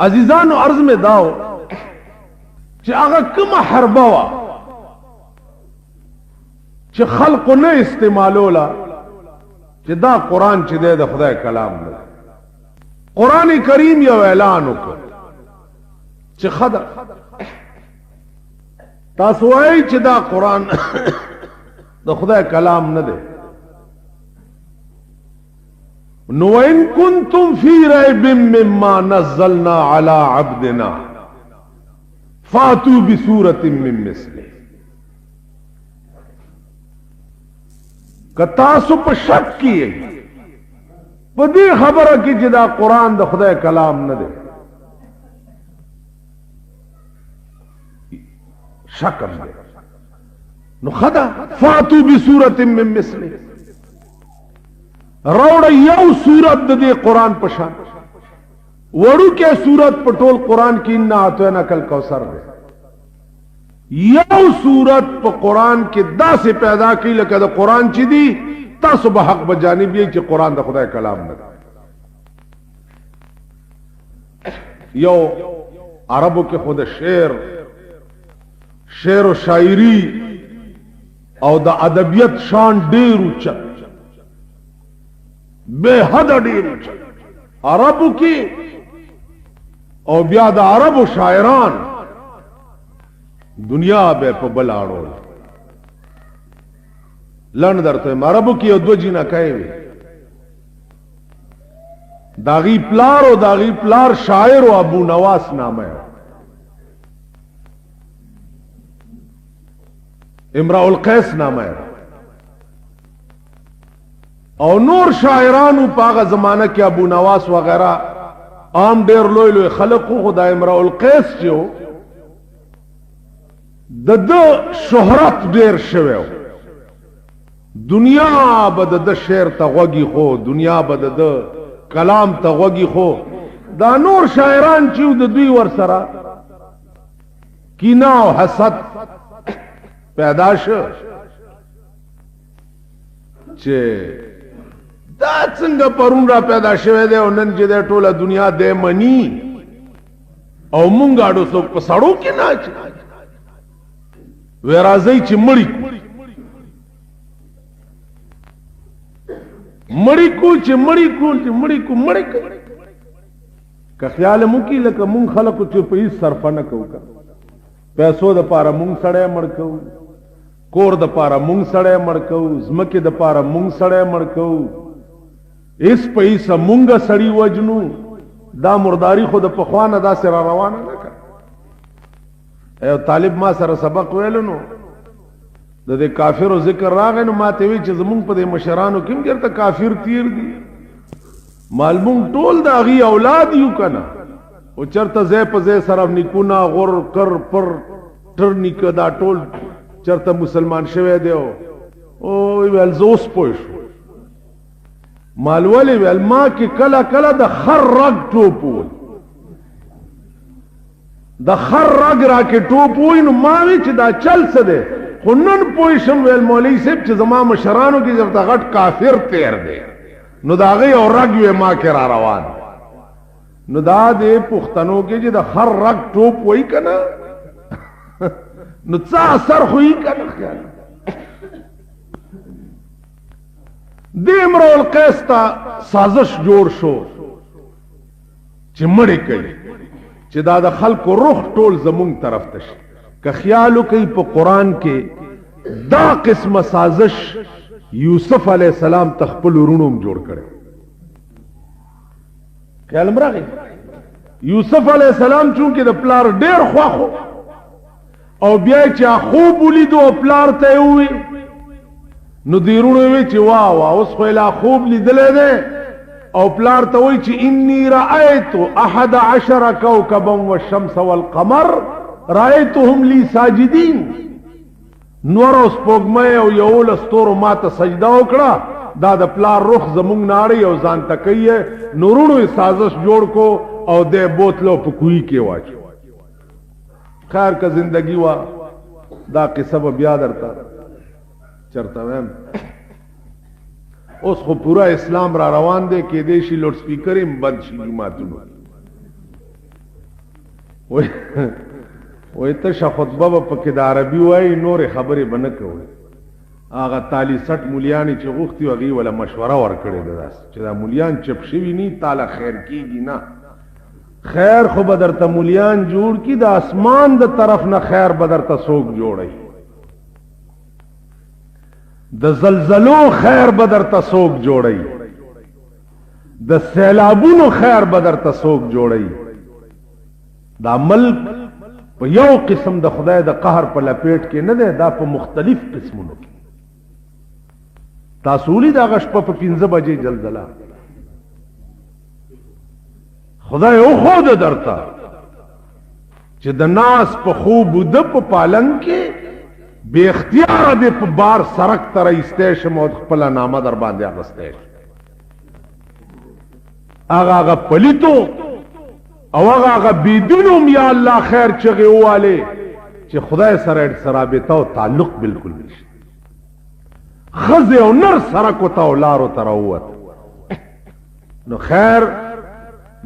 عزیزانو عرض میں داو چې هغه کومه حربه وا چې خلقو نه استعمالولا چې دا قرآن چې دی د خدای کلام دی. قرآن کریم یو اعلان وکړ چې خدا تاسو وایي چې دا قرآن د خدای کلام نه دی. نو ان کنتم فی ریب مما نزلنا علی عبدنا فاتوا بسورة من مثله. کتاسو په شک کیے په دې خبره کې چې دا قرآن د خدای کلام نه دی، شک هم دی، نو خدا فاتوا بسورة من مثله، روڑ یو سورت د دې قرآن په شان وړو کې سورت په ټول قرآن کې انا اعطیناک الکوثر دی. یو سورت په قرآن کې داسې پیدا کی لکه د قرآن چې دی تاسو به حق بجانب یې چې قرآن د خدای کلام نه دی. یو عربو کې خود شعر و شاعری او د ادبیت شان ډیر اوچت، بے حد ډیر اوچت عربو کې، او بیا د عربو شاعران دنیا به په بل اړول لن درته عربو کې یو دو جینا کوي داغي پلار او داغي پلار شاعر او ابو نواس نامه امرؤ القیس نامه او نور شاعرانو پاغه زمانہ کې ابو نواس وغیرہ عام ډیر لوی لوی خلقو خدای امرؤ القیس جو د شهرت ډیر شوی، دنیا به د شعر ته غوږی خو، دنیا به د کلام ته غوږی خو. دا نور شاعران چې د دوی ور سره کینه او حسد پیدا شو چې دا څنګه پرون را پیدا شوی دی او نن چې د ټوله دنیا د منی او مونږ اړو څوک په سړو کې نه اچي ورازی چې مړی کو که خیال مو کی لکه مونږ خلکو چې په هیڅ صرفه نه کوو، پیسو د پاره مونږ سړی مړ کوو، کور د پاره مونږ سړی مړ کوو، ځمکې د پاره مونږ سړی مړ کوو، هیڅ په هیڅ مونږ سړی وجنو. دا مرداری خو د پخوانه داسې را روانه نه کړه. ایو طالب ما سره سبق ویلو نو د دې کافرو ذکر راغی نو ما ته وی چې زمونږ په دې مشرانو کې چېرته کافر تیر دي، معلوم ټول د هغې اولاد یو که نه، او چېرته ځای په ځای سره نیکونه غر کر پر ټر نیکه دا ټول چېرته مسلمان شوی دی. او ویل زه اوس پوه شو مال ولې ویل ما کې کله کله د خر رګ ټوپ وی، د خر رګ را کې ټوپ وی، نو ما وی چې دا چل څه دی، خو نن پوه شم ویل مولوي صاحب چې زما مشرانو کې چېرته غټ کافر تیر دی، نو د هغې یو رګ وی ما کې را روان. نو دا د پښتنو کې چې د خر رګ ټوپ وی که نه نو څه اثر خو یې که نه خیال. د امرؤ القیس ته سازش جوړ شو چې مړې کوي چې دا د خلکو روح ټول زمونږ طرف ته شي. که خیال وکړئ په قرآن کې دا قسمه سازش یوسف علیہ السلام ته خپل ورونو هم جوړ کړی. خیال م راغی یوسف علیہ السلام چونکې د پلار ډیر خواخو او بیا چې خوب ولیدو او پلار ته یې ووی نو دیرونو وی چې واه واه اوس خو لا خوب لیدلی دی، او پلار ته وی چې انی رأیت 11 کوكبا والشمس والقمر رأیتهم لی ساجدین. نور او سپوږمۍ او 11 ستورو ما ته سجده وکړه. دا د پلار روح زمونږ ناړی او ځان ته کوي. نورونو یې سازش جوړ کو او د بوتلو په کوهي کې واچو. خیر که زندگی وا دا قصه به بیا درته چرته ویم. اوس خو پورا اسلام را روان دی، کې دی شي لوډ سپیکر هم بند شي جماعتونو. وې ته خطبه په کې د عربي وای نور خبرې بنه کوي هغه تالی 60 مولیان چې غوښتي وغي ولا مشوره ورکړي داس چې دا مولیان چپ شوی ني تعالی خیر کیږي نه خیر خو بدر ته مولیان جوړ کی د اسمان د طرف نه خیر بدر ته سوق جوړي د زلزلو خیر بدر ته سوق جوړي د سیلابونو خیر بدر ته سوق جوړي دا ملک په یو قسم د خدای د قهر په لپیټ کې نه ده دا په مختلف قسمونو کې تاسولی دا غش په 15 بجې زلزلہ خدای او خود درتا چې د ناس په خوب د په پالنګ کې بے اختیار د په بار سرک تر ایستېش مو خپل نامه در باندې اغستېش هغه پلیتو او هغه بيدونم یا الله خیر چغه واله چې خدای سره رابطه او تعلق بالکل نشي خزه او نر سره کو تا ولارو تروت نو خیر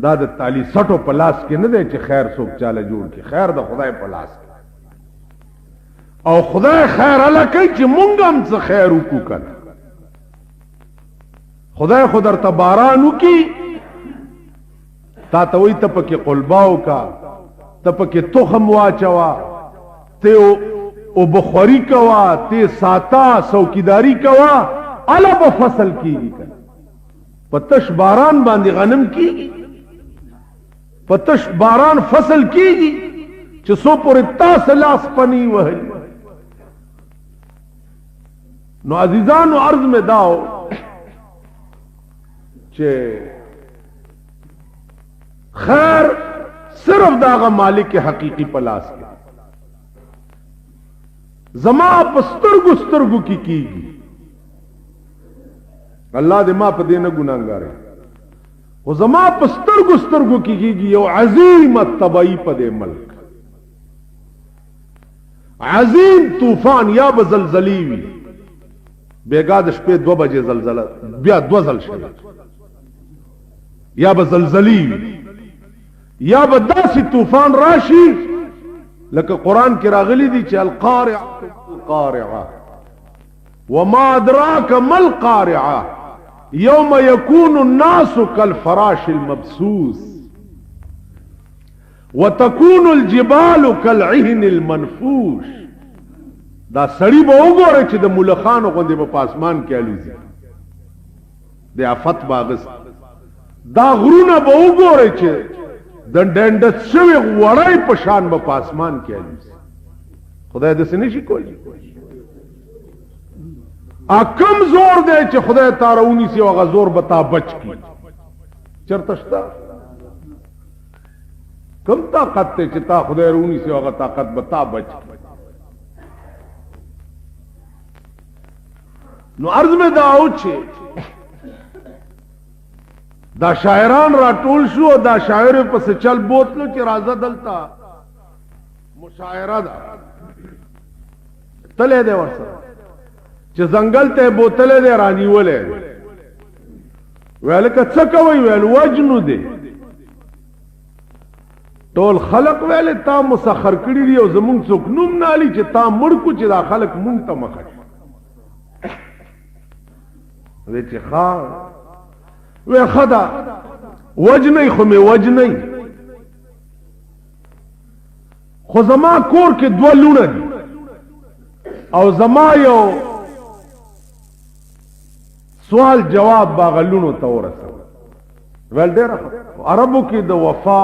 دا د تالی سټو پلاس کې نه دی چې خیر څوک چاله جوړ کی خیر د خدای پلاس کې او خدای خیر الله کوي چې مونږ هم څه خیر وکړو خدای خود در تبارانو کی تا ته وي ته پکې قلباو کا ته پکې تخم واچوا ته او بخوري کوا ته ساتا څوکیداری کوا الا په فصل کیږي پتش باران باندې غنم کیږي پتش باران فصل کیږي چې سو پر تاس لاس پنی وهل نو عزیزانو عرض میں داو چې خیر صرف داغه مالک حقیقی پلاس کې زما پسترګو سترګو کی کیږي الله دې ما په دې نه ګناګار او زما پسترګو سترګو کی کیږي یو عظیم تبعی په دې ملک عظیم طوفان یا بزلزلی وی بیګا د شپې 2 بجې زلزلہ بیا 2 ځل شوه یا بزلزلی وی یا بداسي طوفان راشي لکه قران کې راغلي دي چې القارعه وما ادراك ما القارعه يوم يكون الناس كالفراش المبثوث وتكون الجبال كالعهن المنفوش دا سړی به وګوره چې د ملخانو غوندې په پاسمان کې الوزي د افت باغس دا غرونه به وګوره چې د ډنډت شوی وړای په شان په پاسمان کې الوزي خدای دې څه نشي کولی اکم زور دی چې خدای تارونی سی او غزور بتا بچ کی چرته شتا کم طاقت ته چې تا خدای رونی سی او طاقت بتا بچ کی نو عرض میں داو چې دا شاعران را ټول شو دا شاعر پس چل بوتلو چې راځه دلتا مشاعره ده تله دې ورسره چې زنګل ته بوتله دې رانیولې ویل که څه کوي ویل وجنو دې ټول خلق ویل تا مسخر کړی دی او زمونږ څوک نوم نالي چې تا مړ کو چې دا خلق مونږ ته مخه وی چې ښا وی خدا وجنی خو می وجنی خو زما کور کې 2 لونه دي او زما یو سوال جواب باغلونو ته ورسو ول ډېر عربو کې د وفا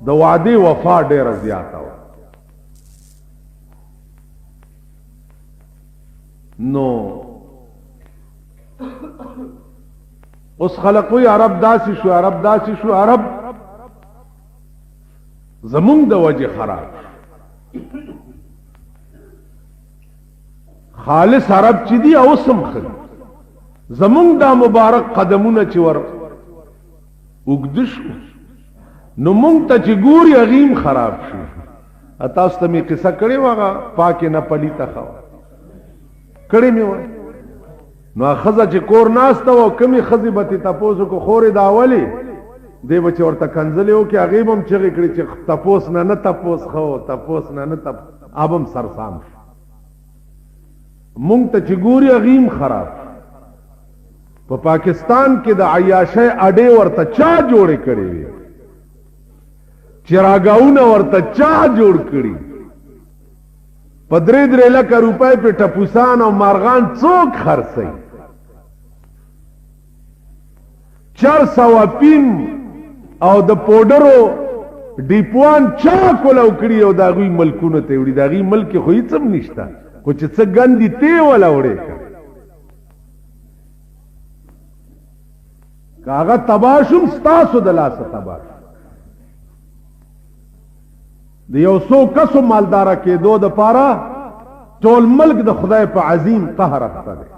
د وعده وفا ډېر زیاته و نو اوس خلقوی عرب داسي شو عرب داسي شو عرب زمون د وجه خراب خالص عرب چې دی او سم خل زمون دا مبارک قدمونه چې ور وګدش نو مونږ ته چې ګوري غیم خراب شو تاسو ته می قصه کړې واغه پاکه نه پلی تا خو کړې می و نو خزه چې کور ناسته و کمی خزی به تاسو کو خورې دا اولی دی بچ ورته کنځلې وکړي هغې به هم چغې کړي چې تپوس نه تپوس خو تپوس نه اب هم سرسام مونږ ته چې ګوري هغې هم خراب په پاکستان کې د عیاشۍ اډې ورته چا جوړې کړې وي چراګاونه ورته چا جوړ کړي په 3 لکه روپۍ په ټپوسان او مارغان څوک خرڅوي 400 پیم او د پوډرو ډیپوان چا کولو کړي او د هغوی ملکونو ته وړي د هغوی ملک خو هېڅ هم نشته خو چې څه ګندې تی وله وړې کړي که هغه تباه شوم ستاسو د لاسه تباه شو د یو څو کسو مالداره کېدو دپاره ټول ملک د خدای په عظیم قهر اخته دی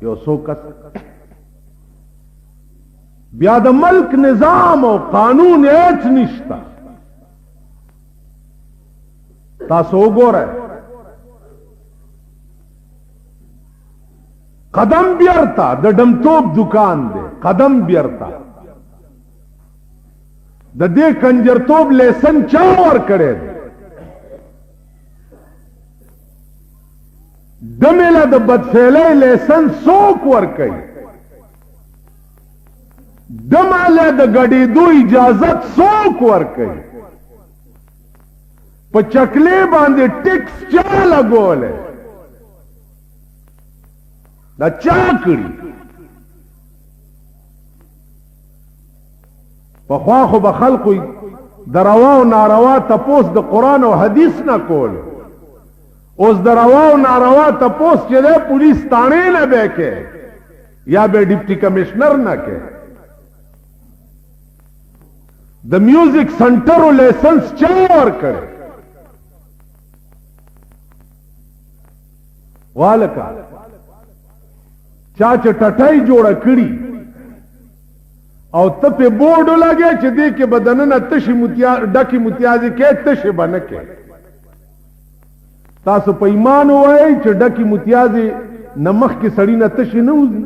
یو څو کس بیا د ملک نظام او قانون هیڅ نشته تاسو وګورئ قدم بیرته د ډمتوب دکان دی قدم بیرته د دې کنجرتوب لیسن چا ورکړی دی دمله د بدفعلۍ لیسن څوک ورکوي دمله د ګډېدو اجازت څوک ورکوي په چکلې باندې ټیکس چا لګولی دا چا کړي پخوا خو به خلقو د روا او ناروا تپوس د قرآن او حدیث نه کول اوس د روا او ناروا تپوس چې دی پولیس تاڼې نه به کې یا به ډپټي کمشنر نه کې د میوزک سنټرو لیسنس چا ورکړی والکه چا چې ټټۍ جوړه کړي او ته پې بورډ ولګې چې دې کې به دننه تشې ډکې متیازې کې تشې به نه کې تاسو په ایمان ووایئ چې ډکې متیازې نه مخکې سړي نه تشې نه وځي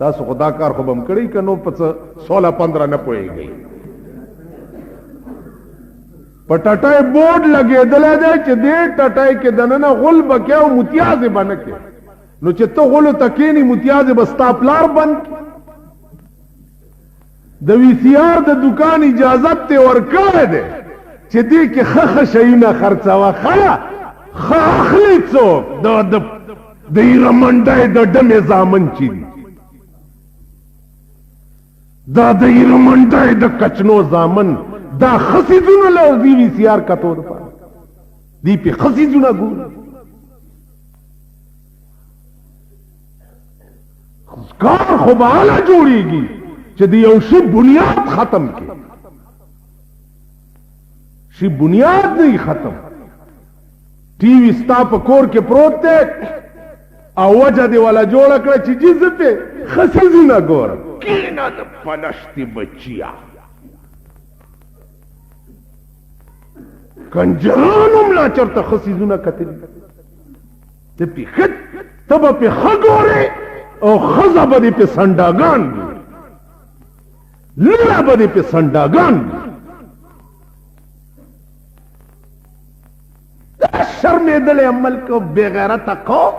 تاسو خو دا کار خو به هم کړی که نو په څه 16-15 نه پوهېږئ په ټټۍ بورډ لګېدلی دی چې دې ټټۍ کې دننه غول به کې او متیازې به نه کې نو چې ته غلو ته کېنې متیازې به ستا پلار بند د وی سی آر د دکان اجازت ته ورکړی دی چې دې کې ښه شیونه خرڅوه ښه اخلي څوک د ایره منډی د ډمې زامن چې دي دا د ایره منډی د کچنو زامن دا ښه څیزونه له دې وی سی آر کتو دپاره دې پې ښه څیزونه ګوري کار خو به هله جوړېږي چې د یو شي بنیاد ختم کی شي بنیاد نه ختم ټي وي ستا په کور کې پروت دی او وجه دې والا جوړه کړه چې جي زه پې ښه څیزونه ګورم کېنه د پلشتې بچیا کنجران هم لا چېرته ښه څیزونه کتلي ته پې ښه ته به پې ښه ګورې او ښځه به دې پې سنډاګان وي لړه به دې پې سنډاګان وي دا شرمېدلی عمل کو بېغیرته قوم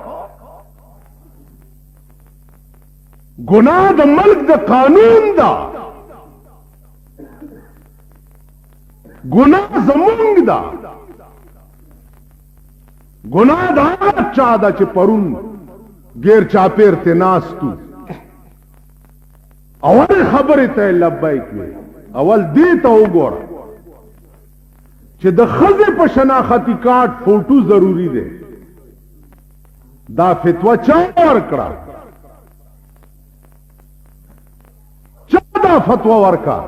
ګناه د ملک د قانون ده ګناه زمونږ ده ګناه د هغه چا ده چې پرون غیر چاپیر ته ناستو اول خبره ته لبیک وي اول دې ته وګوره چې د ښځې په شناختي کارت فوټو ضروري دی دا فتوا چا ورکړه چا دا فتوا ورکړه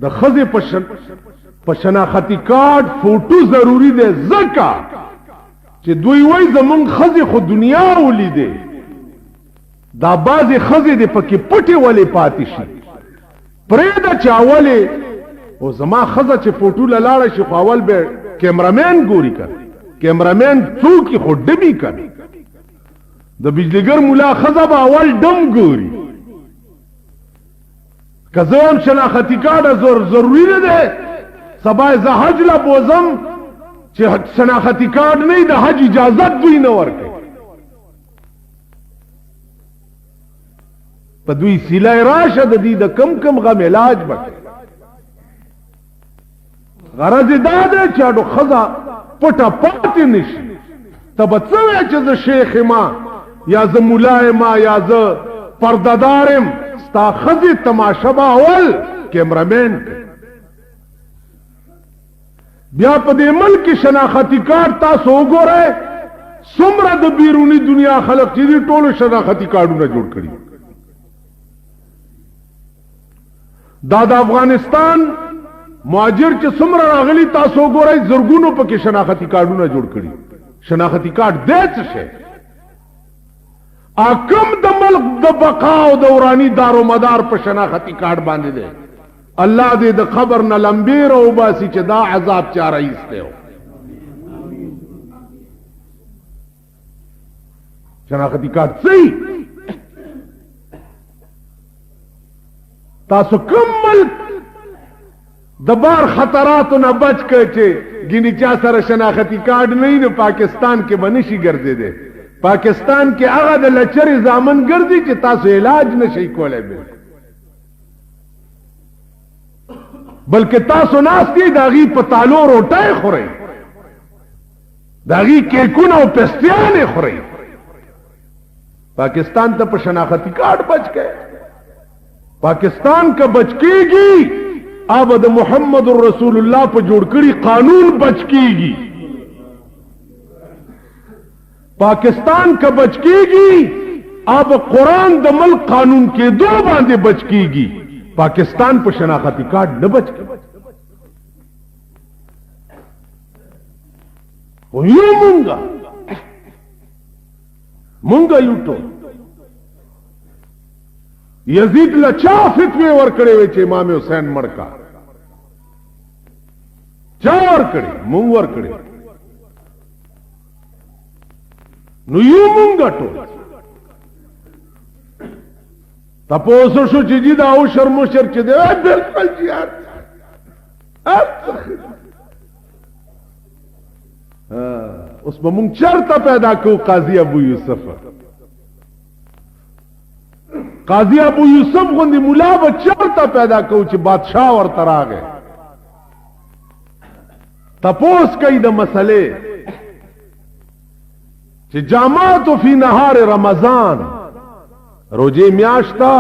د ښځې په شناختي کارت فوټو ضروري دی ځکه چې دوی وای زمونږ ښځې خو دنیا ولیدې دا بعضې ښځې دې پکې پټې ولې پاتې شي پرېږده چې اولې او زما ښځه چې فوټو له لاړه شي خو اول به کیمرامین ګوري که کیمرامین څوک خو ډبي که د بجلیګر مولا خزه به اول ډم ګوري که زه هم شناختی کارت ضروري نه دی سبا زه حج له بوزم چې شناختی کارت نه د حج اجازت دوی نه ورکوي په دوی سیله راشه د دې د کم غم علاج وکړي غرض دا ده چې اډو خزه پټه پاتې نشي ته به څه وایې چې زه شیخ ما یا زه مولا ما یا زه پردهدار یم ستا ښځې تماشه به اول کیمرامین بیا په دې ملک شناختی کارت تاسو وګورئ څومره د بیرونی دنیا خلک چې دي ټولو شناختی کارتونه جوړ کړي دا د افغانستان مهاجر چې څومره راغلي تاسو وګورئ زرګونو پکې شناختی کارتونه جوړ کړي شناختی کارت دی څه شی کم د ملک د بقا او د ورانی دارو مدار په شناختی کارت باندې دی الله دې د خبر نه لمبیر او باسي چې دا عذاب چا رئیس دی شناختی کارت صحیح تاسو کم ملک د بار خطراتو نه بچ کړئ چې ګینی چا سره شناختی کارت نه نو پاکستان کې بنشي ګرځیدي پاکستان کې هغه د لچرې زامن ګرځي چې تاسو علاج نشئ کولای بلکې تاسو ناستې داغي په تالو روټۍ خورئ داغي کیکونه او پستیانې خورئ پاکستان ته په شناختی کارت بچ کړئ پاکستان کا بچ کیږي اب د محمد رسول الله په جوړ کړي قانون بچ کیږي پاکستان کا بچ کیږي اب قرآن د ملک قانون کې دو باندې بچ کیږي پاکستان په شناختی کارت نه بچ کیږي خو یو مونږه یو ټول یزید لچا فتوی ورکړي وي چې امام حسین مړکا چا ورکړي مونږ ورکړي نو یو مونږه ټول تاسو شو چې دا او شرم شر چې دی بالکل جهاد اوس به مونږ چرته پیدا کو قاضی ابو یوسف قاضی ابو یوسف غوندي مولا به چرته پیدا کو چې بادشاہ ورته راغی تپوس کوي د مسلې چې جامعت فی نهار رمضان روزه میاشتا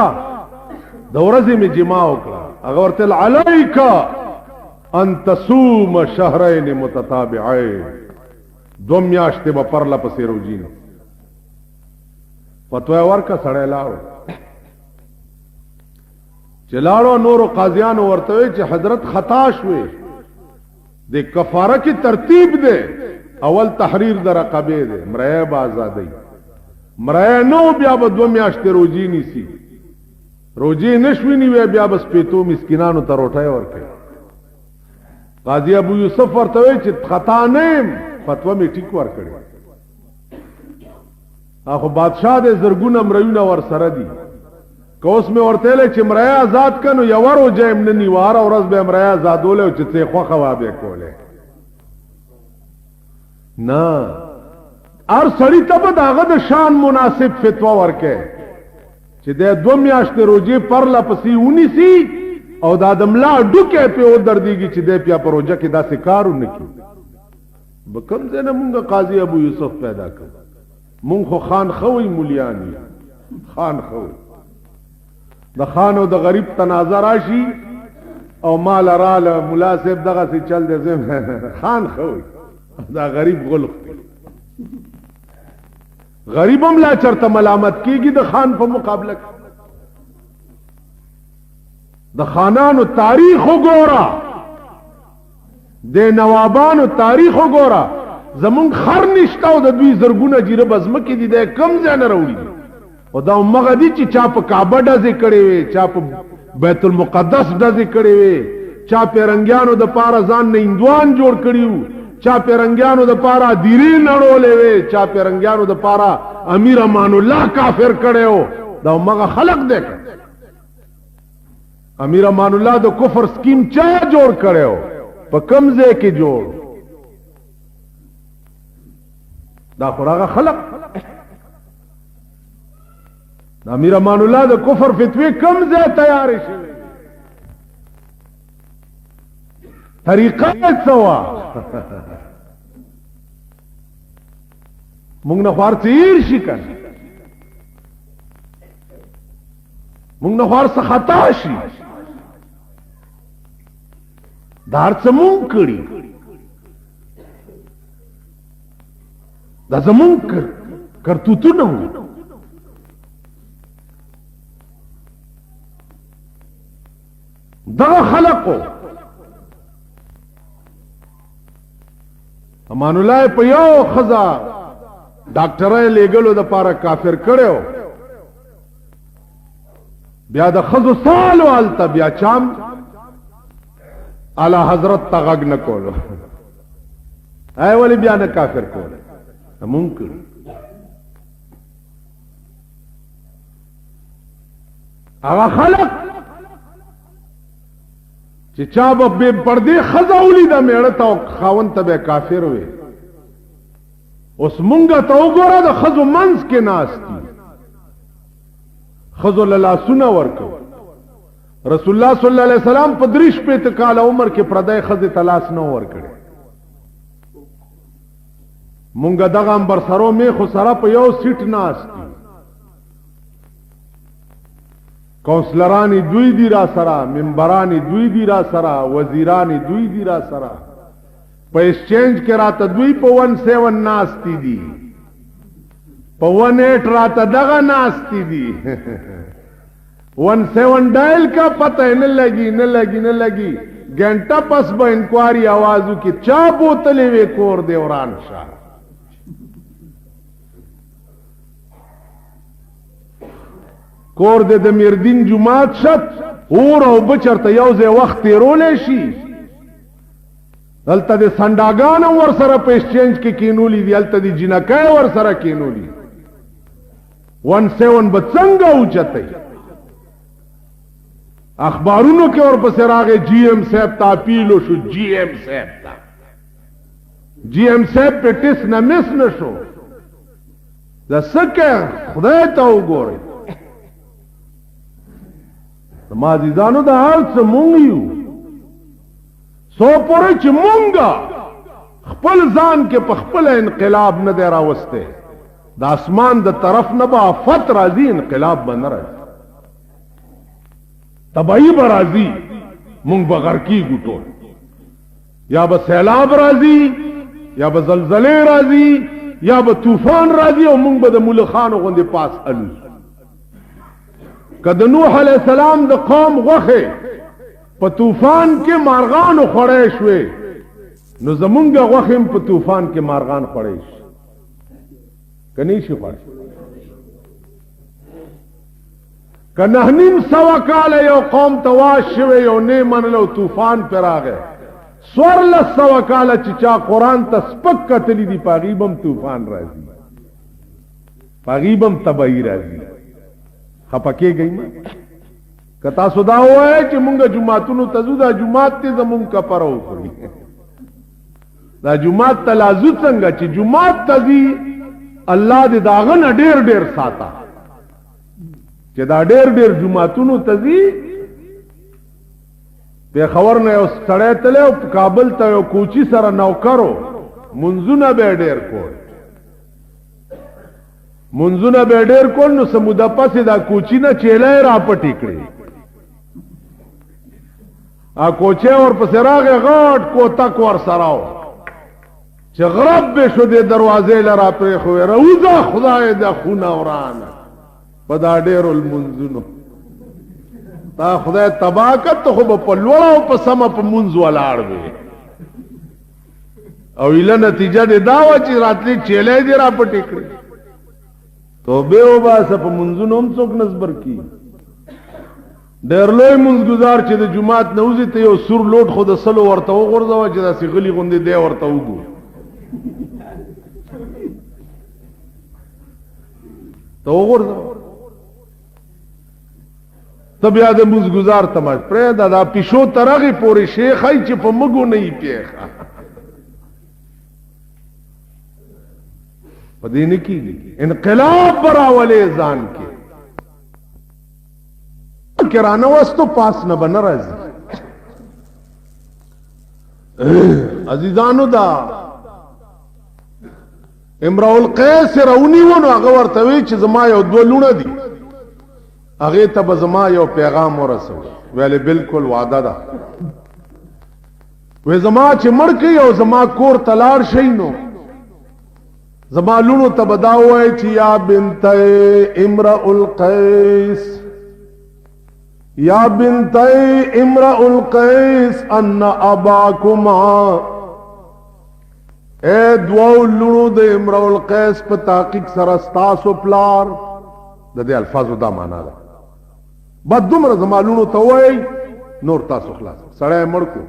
د ورځې می جما وکړه هغه ورته علیک ان تصوم شهرین متتابعین دو میاشتې به پرله پسې روزي فتوا ورکا سړی لاړو چې لاړو نورو قاضیانو ورته وی چې حضرت خطا شوې د کفاره کی ترتیب ده اول تحریر در رقبه ده مرای با آزادی مرای نو بیا به دو میاشتې روزي نیسی روزي نشوي نیوي بیا بس پیتو مسکینانو ته روټای ورکړي قاضی ابو یوسف ورته وی چې خطا نه فتوا می ټیک ورکړي اخو بادشاہ دې زرګونه مریونه ور سره دي کوس می ورته له چې مرای آزاد کنو یو ورو جیم نه نیوار او ورځ به مرای آزادول او چې څه خوخه وابه کوله نه ار سړی ته به داغه د شان مناسب فتوا ورکه چې د دو میاشتې روزي پرله پسې ونیسي او د ادملا ډوکه په او درديږي چې د پیا پروژه کې داسې کارونه کوي بکم زنه مونږ قاضی ابو یوسف پیدا کړ مونږ خو خان خوي مولیانی خان خوي د خان او د غریب تنازع راشي او مال رااله مولا صاحب دغه سي چل دې زم خان خوي دا غریب غلق غریبم لا چرته ملامت کیږي د خان په مقابله د خانانو تاریخ وګوره د نوابانو تاریخ وګوره زمون خر نشته او د دوی زرګونه جیره بزمکه دي د کم ځای نه راوړي او دا مغه دي چې چا په کعبه ډزې کړې وي چا په بیت المقدس ډزې کړې وي چا پیرنګیانو د پاره ځان نه اندوان جوړ کړیو چا پیرنګیانو د پاره دیری نړولې وي چا پیرنګیانو د پاره امیر امان الله کافر کړو دا مغه خلق دې امیر امان الله د کفر سکیم چا جوړ کړو په کمزه کې جوړ دا خورغه خلق امیر امان الله د کفر فتوی کمزه تیار شي طریقه سوا مونږ نه خار تیر شي کنه مونږ نه خار څه خطا شي دار څه مونږ کړی دا زمونږ کرتوتونه وو دغه خلقو امان الله په یو خزا ډاکټرای لګلو د پاره کافر کړو بیا د خزو سالو الته بیا چام اعلی حضرت تغږ نه کولو اي ولی بیا نه کافر کول ممکن هغه خلق چې چا به پردې خزاولی د میړه تا خاون ته به کافر وي اوس مونږه ته وګوره د خزو منځ کې ناشتي خزو لاله سونه ورکو رسول الله صلی الله علیه وسلم په دریش په کال عمر کې پردې خزه تلاش نه ورکړي مونږه دغه امبر سرو می خو سره په یو سیټ ناشتي کونسلرانی دوی دی را سرا منبرانی دوی دی را سرا وزیرانی دوی دی را سرا په ایکسچینج کې راته دوی په 17 ناشتي دي په 18 راته دغه ناشتي دي 17 ډایل کا پتہ نه لګي घंटा پس به انکواری आवाजو کې چا بوتلې وې کور دی وران شاه کور د میردین جماعت شت اور او بچرته یو ځای وخت تیرولې شي دلته د سنداګان ور سره په ایکسچینج کې کینولې دی دلته د جنکای ور سره کینولې 17 به څنګه اوچته اخبارونو کې اور پس راغې جی ایم صاحب تا پیلو شو جی ایم صاحب په ټیس نه مس نشو دا سکه خدای ته وګورئ ما عزیزانو دا حال څه مونږ یو سو پورې چې مونږه خپل ځان کې په خپل انقلاب نه دی راوسته د اسمان د طرف نه به افت راځي انقلاب به نه راځي تباہی به راځي مونږ به غرقېږو ټول یا به سیلاب راځي یا به زلزلې راځي یا به طوفان راځي او مونږ به د ملخانو غوندې پاس الو کد نوح علیہ السلام د قوم غوخه په طوفان کې مارغان خوړې شوې نو زمونږ غوخه په طوفان کې مارغان خوړې شي کني شي خوړې کنه نیم سوا کال یو قوم تواش شوې یو نه منلو طوفان پر راغې سور سوا کال چې چا قران ته سپک کتلی دی پاغيبم طوفان راځي پاغيبم تبعی راځي خپکه گئی ما کتا سودا وای چې مونږه جمعهتونو تزو دا جمعهت ته زمون کپرو کوي دا جمعهت تلازو څنګه چې جمعهت تزي الله دې داغه نه ډېر ساته چې دا ډېر جمعهتونو تزي په خبر نه یو سړی تله او کابل ته یو کوچی سره نوکرو منځونه به ډېر کول منځونه به ډېر کول نو سموده پسې دا کوچی نه چیلای را پټی کړی ا کوچه اور پسې راغی غاټ کوتک ور سراو چې غرب به شو د دروازې لرا پرې خو روزه خدای د خونه وران په دا ډېر المنځونو تا خدای تباکت خو په لوړو په سم په منځ ولاړ وي او اله نتیجه د داوا چې راتلی چیلای دی را پټی کړی توبه او باسه په منځونو هم څوک نسبر کی ډېر لوی منځګزار چې د جمعات نوځي ته یو سور لوټ خو د سلو ورته وغورځو چې داسې غلی غوندې دی ورته وګو ته وګورځه ته بیا د موز گزار تماش پرې دا پیشو ترغه پورې شیخ ای چې په مګو نه یې پیخه په دې نه کېږي انقلاب براولې ځان کې کرانه واستو پاس نه بن راځي عزیزانو دا امرؤ القیس رونی ونه هغه ورته وی چې زما یو دوه لونه دي هغه ته به زما یو پیغام ورسو ویلې بالکل وعده ده وې زما چې مړ کې او زما کور تلار شي نو زما لونو ته بدا وای چې یا بنت امرؤ القیس یا بنت امرؤ القیس ان اباکما اے دو لونو د امرؤ القیس په تحقیق سره ستاسو پلار د دې الفاظو دا معنا ده بعد دومره زما لونو ته وای نور تاسو خلاص سړی مړ کو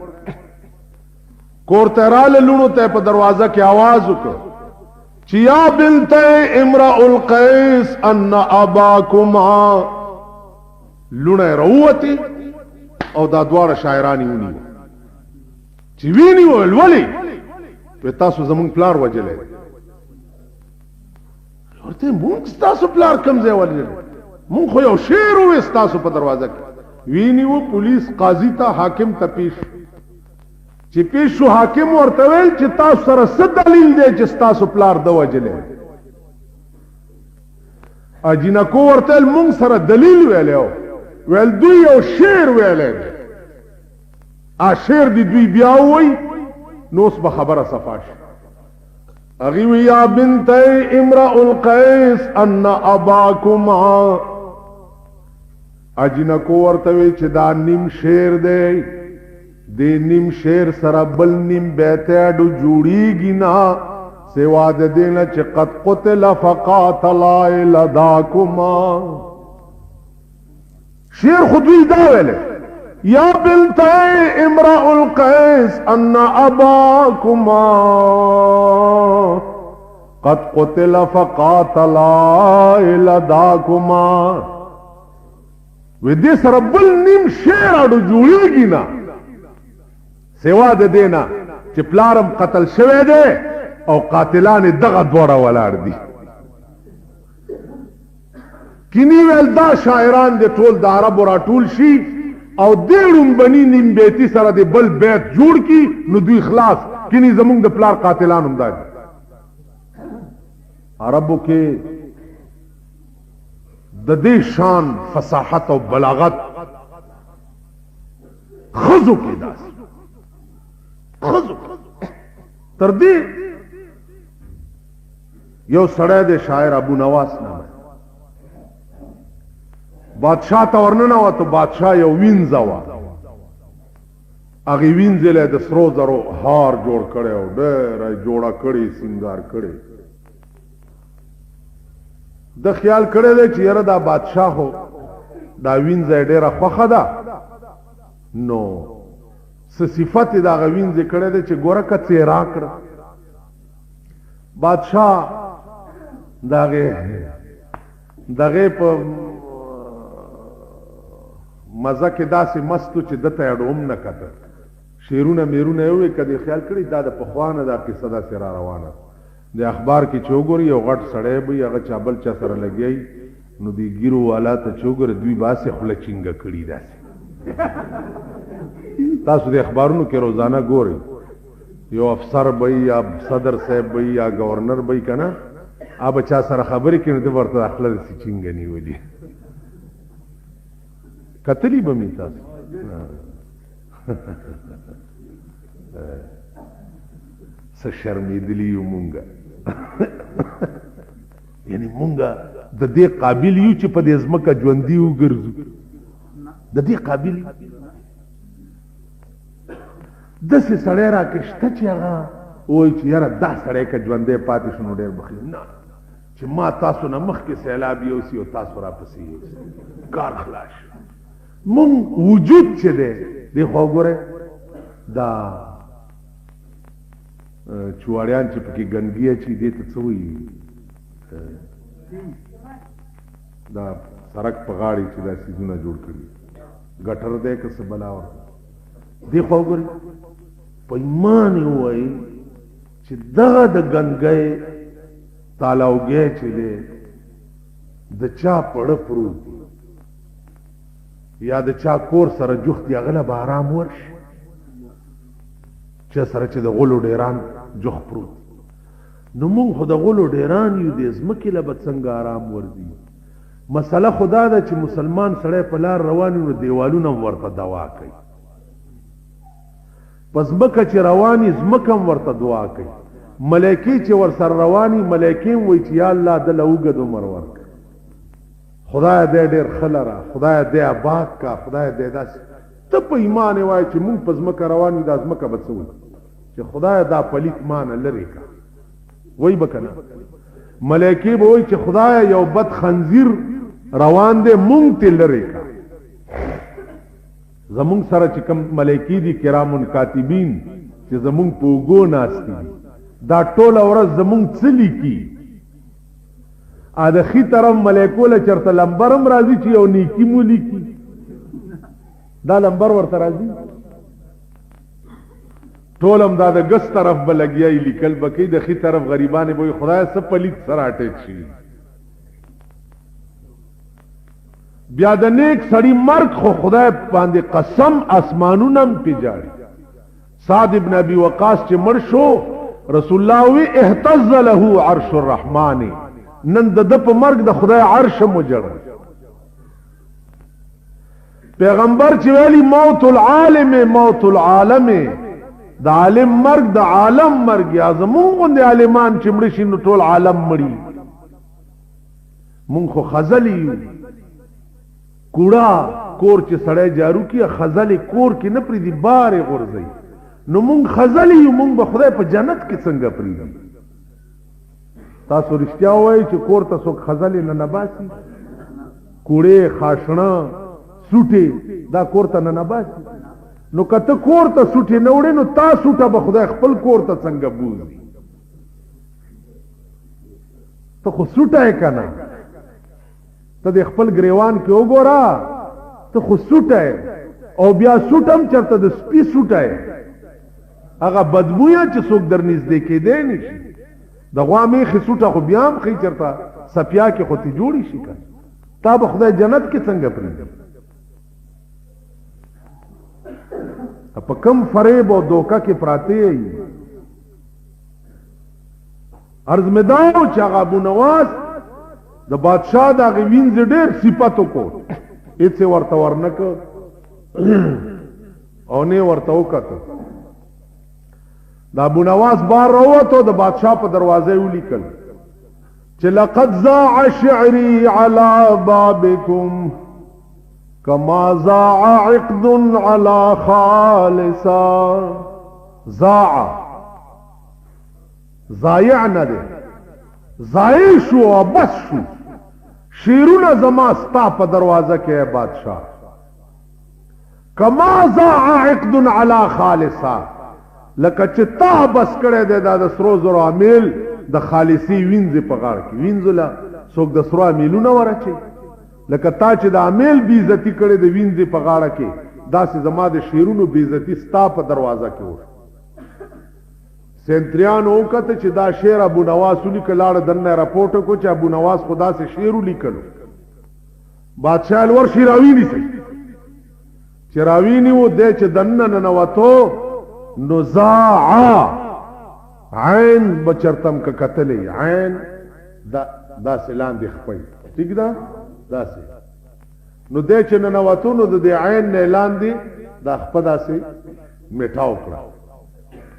کور ته راله لونو ته په دروازه کې आवाज وکړ چې یا بنت امرؤ القیس ان اباکما لونه روتی او دا دواره شاعرانی ونی چې ویني ولولي په تاسو زمون پلار وجلې ورته مونږ تاسو پلار کم ځای ولې مونږ خو یو شعر وې تاسو په دروازه کې ویني و پولیس قاضي ته حاکم ته پیش چې پیش شو حاکم ورته ویل چې تاسو سره څه دلیل دی چې تاسو پلار د وجلې اجینکو ورته مونږ سره دلیل ویلو ویل دوی یو شعر ویلې ا شعر دی دوی بیا وای نوس به خبره صفاش اغي یا بنت امرؤ القیس ان اباکما اجینکو ورته وی چې دا نیم شعر دی د نیم شعر سره بل نیم بیت اډو جوړیږي نه سوا د دین چې قد قتل فقاتل لداکما شعر خودوی دا ویل یا بنت امرؤ القیس ان اباکما قد قتل فقاتل لداکما و دې سره بل نیم شعر اډو جوړیږي نه سوا د دینا چې پلارم قتل شوه دی او قاتلان دغه دوړه ولاړ دي کینی ول دا شاعران د ټول د عرب را ټول شي او دیړم بنی نیم بیتی سره د بل بیت جوړ کی نو دوی خلاص کینی زمونږ د پلار قاتلان هم دي عربو کې د دې شان فصاحت او بلاغت خزو کې داس خزو تر دې یو سړی د شاعر ابو نواس نامه بادشاہ ته ورننه و ته بادشاہ یو وینځه و هغه وینځه له د سرو زرو هار جوړ کړي او ډېر جوړه کړي سنگار کړي د خیال کړي دی چې یاره دا بادشاہ هو دا وینځه ډېره خوښه ده نو صفت دا غوین ذکر دی چې ګوره کڅې راکړه بادشاہ دغه په مزه کې داسې مستو چې دته اډوم نه کته شیرونه میرونه یو کدي خیال کړي دا د پخوانه دا قصه دا سره روانه د اخبار کې چوغوري یو غټ سړی به هغه چابل چا سره لګي نو دی ګیرو والا ته چوغور دوی باسه خله چنګه کړي داسې تاسو د اخبارونو کې روزانه ګوري یو افسر به یا صدر صاحب به یا گورنر به کنه ا بچا سره خبرې کړي ته ورته اخله سي چنګه نیولې کتلی به می تاسو څه شرمېدلی یو مونږه یعنی مونږه د دې قابل یو چې په دې ځمکه ژوندي وګرځو د دې قابل داسې سړی راکشته چې هغه وایي چې یاره دا سړی که ژوندی پاتې شو نو ډېر بخیل نه چې ما تاسو نه مخکې سیلاب یوسي او تاسو راپسې یوسي کار خلاص مونږ وجود چې دی دی خو ګوره دا چواړیان چې پکې ګندګي اچي دې ته څه وایي دا سرک په غاړې چې دا سیزونه جوړ کړي ګټر دی که څه بلا ورته دې خوا وګورئ په ایمان یې ووایي چې دغه د ګنګی تالاوګی چې دی د چا پړه پروت دی یا د چا کور سره جوخت دی هغه له به ارام ورشي چا سره چې د غلو ډیران جوخ پروت نو مونږ خو د غلو ډیران یو د ځمکې له به څنګه ارام ورځي مسله خدا ده چې مسلمان سړی په لار روان نو دیوالونه هم ورته دوا کوي په ځمکه چې رواني ځمکه هم ورته دعا کوي ملایکې چې ورسره رواني ملایکې هم وایي چې یا الله دله اوږد عمر ورکړه خدای دی ډېر ښه لره خدای دی آباد کا خدای دی داسې ته په ایمان یې وایي چې مونږ په ځمکه روان یو دا ځمکه به څه وایي چې خدای دا پلیت مانه لرې کا وایي به که نه ملایکې به وایي چې خدای یو بد خنزیر روان دی مونږ ته لرې کا زمونږ سره چې کوم ملایکې دي کرامون کاتبین چې زمونږ په اوږو ناستي دي دا ټوله ورځ زمونږ څه لیکي د ښي طرف ملایکو له چېرته لمبر هم راځي چې یو نیکي مو لیکي دا لمبر ورته راځي ټول هم دا د ګس طرف به لګیا لیکل به کوي د ښي طرف غریبانې به وي خدای څه پلیت سره اټیک شي بیا د نیک سړي مرګ خو خدای باندې قسم اسمانونه هم پې جاړي سعد ابن ابي وقاص چې مړ شو رسول الله وی اهتز له عرش الرحمن نن د په مرګ د خدای عرش مو جوړ پیغمبر چې ویلي موت العالم موت العالم د عالم مرګ د عالم مرګ یا زمونږ غوندې عالمان چې مړه شي نو ټول عالم مړي مونږ خو خزلي یو کوړه کور چې سړی جارو کړي خزلې کور کې نه پرېږدي بارې غورځوي نو مونږ خزلې یو مونږ به خدای په جنت کې څنګه پرېږدي تاسو رښتیا ووایئ چې کور ته څوک خزلې نه نباسي کوړې خاشڼه سوټې دا کور ته نه نباسي نو که ته کور ته سوټې نه وړې نو تا سوټه به خدای خپل کور ته څنګه بوځي ته خو سوټه یې که نه ته د خپل ګریوان کې وګوره ته خو سوټه یې او بیا سوټ هم چېرته د سپي سوټه یې هغه بدبویه چې څوک در نږدې کېدی نه شي د غوا میخې سوټه خو بیا هم ښایي چېرته سپیا کې خو ته جوړې شي که تا به خدای جنت کې څنګه پرېږدي په کم فریب او دوکه کې پراته یې عرض مې دا و چې هغه ابونواس د بادشاه د هغې وینځ ډېر صفت وکړو هېڅ یې ورته ورنه کړ او نه یې ورته وکتل د ابونواس بار راووتو د بادشاه په دروازه یې ولیکل چې لقد ضاع شعري على بابكم كما ضاع عقد على خالصا ضاع ضایع نه دی ضایع شو او بس شو شیرونه زما ستا په دروازه کې بادشاه کما ضاع عقد على خالصا لکه چې تا بس کړی دی دا د سرو زرو امیل د خالصي وینځې په غاړه کې وینځو له څوک د سرو امیلونه ورچي لکه تا چې د امیل بېعزتي کړې د وینځې په غاړه کې داسې زما د شیرونو بېعزتي ستا په دروازه کې وشو سینتریانو وکته چې دا شعر ابو نواس ولیکه لاړه دننه راپورټ وکړو چې ابو نواس خو داسې شعر ولیکلو بادشاه الور شي راوینیسئ چې راوینیو دی چې دننه ننوتو نو ضاع عین به چرته م که کتلی عین داسې لاندې خپئ ټیک ده داسې نو دی چې ننوتو نو د دې عین نه لاندې دا خپه داسې میټاو کړه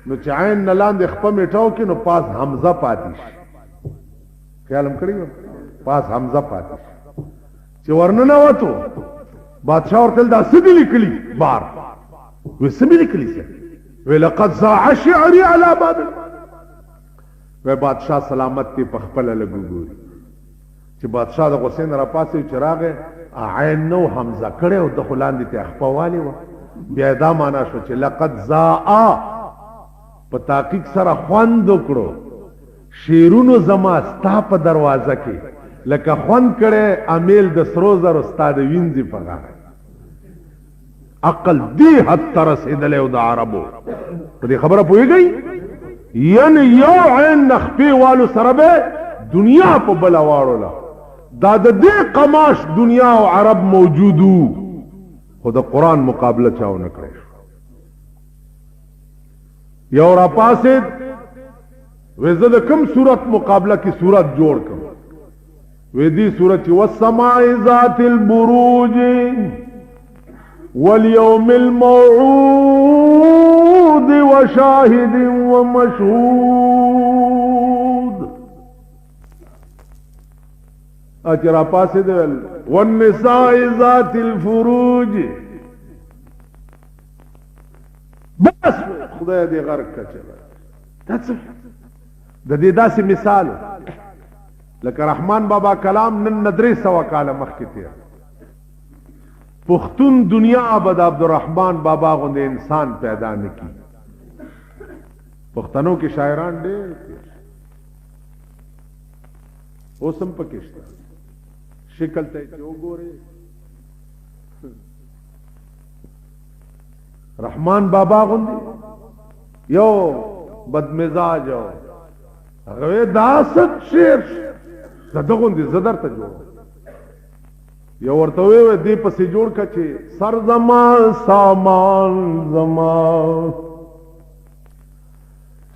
نو چې عین نه لاندې خپه میټاو کې نو پاس حمزه پاتې شي خیال هم کړی پاس حمزه پاتې شي چې ورننوتو بادشاه ورته دا څه دي لیکلي بار وی څه مې لیکلي وی لقد ضاع شعري على باب وی بادشاه سلامت دی په خپله لږ وګوري چې بادشاه د غصې نه راپاڅېد چې راغی عین نو حمزه کړی او د خو لاندې ته خپه والې وه بیا یې دا معنا شو چې لقد ضاع په تحقیق سره خوند وکړو شیرونو زما ستا په دروازه کې لکه خوند کړي امیل د سرو زر استاد وینځي په غاړه. عقل دی حد ته رسېدلی او د عربو په دې خبره پوهېږئ. یعنې یو عین نخپې والو سره به دنیا په بله واړوله. دا د دې قماش دنیا او عرب موجودو، خو د قرآن مقابله چا ونه کړی. یو را پاسېد وی زه د کوم صورت مقابله کې صورت جوړ کړم. وی دې صورت چې والسماء ذات البروج واليوم الموعود وشاهد ومشهود. اچرا پاسې دی والنساء ذات الفروج. بس خدای دې غرق کړي. د دې داسې مثال لکه رحمان بابا کلام نن 300 کاله مخکې تیر. پښتون دنیا به د عبدالرحمان بابا غوندې انسان پیدا نه کی. پښتنو کې شاعران ډېر اوس هم پکې شته. شکل ته چې وګورې رحمان بابا غوندې یو بدمزاج هغه دا ست شعر زده غوندې زدر ته جوړ یو ورته وی دې پسې جوړ کا چې سر زما سامان زما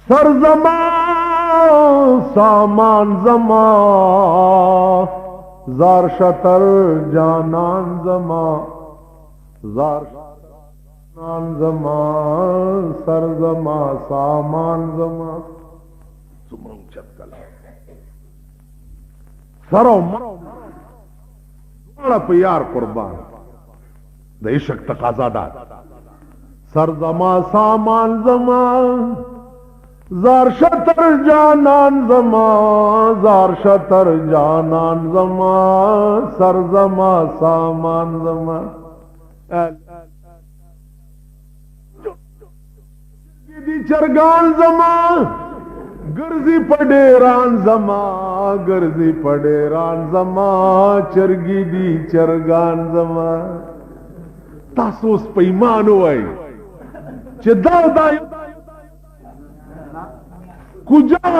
سر زما سامان زما زار شتر جانان زما زار جانان زما سر زما سامان زما څومره چت کلا سر او مړه په یار قربان د عشق تقاضا ده سر زما سامان زما زار شتر جانان زما زار شتر جانان زما سر زما سامان زما دی چرگان زما گرزی پډیران زما گرزی پډیران زما چرگی دی چرگان زما تاسو اوس په ایمان وای چې دا کجا